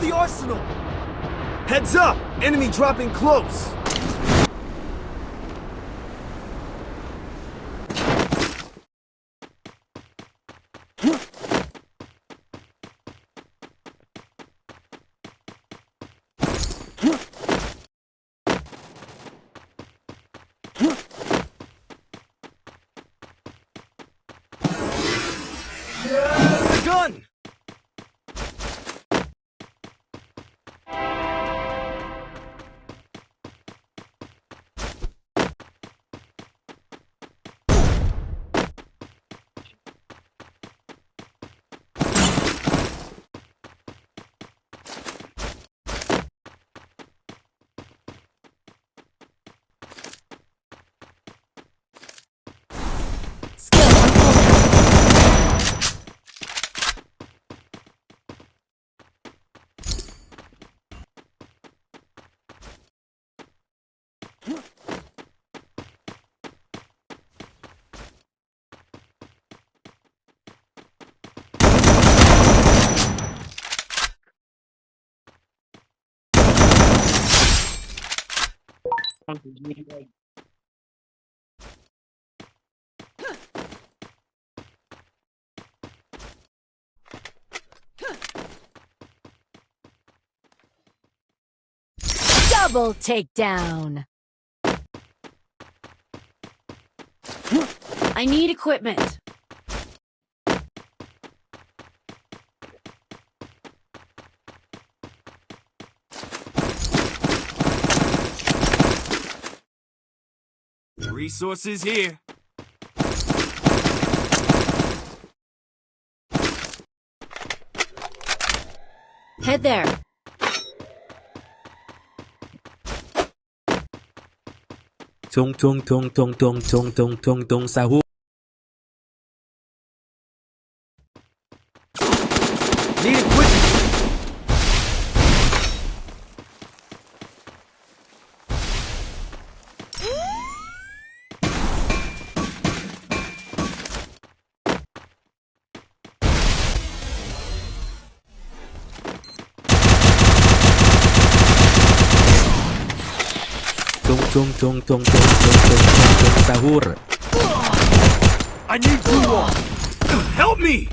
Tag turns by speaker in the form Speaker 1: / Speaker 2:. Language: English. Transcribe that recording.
Speaker 1: the arsenal! Heads up! Enemy dropping close! Gun!
Speaker 2: Double takedown. I need equipment.
Speaker 1: Resources here.
Speaker 2: Head there.
Speaker 3: Tung tung tung tung tung tung tung tung tung sahur.
Speaker 1: Need equipment.
Speaker 3: Tung tung tung tung tung tung tung tung sahur.
Speaker 1: I need you all. Help me!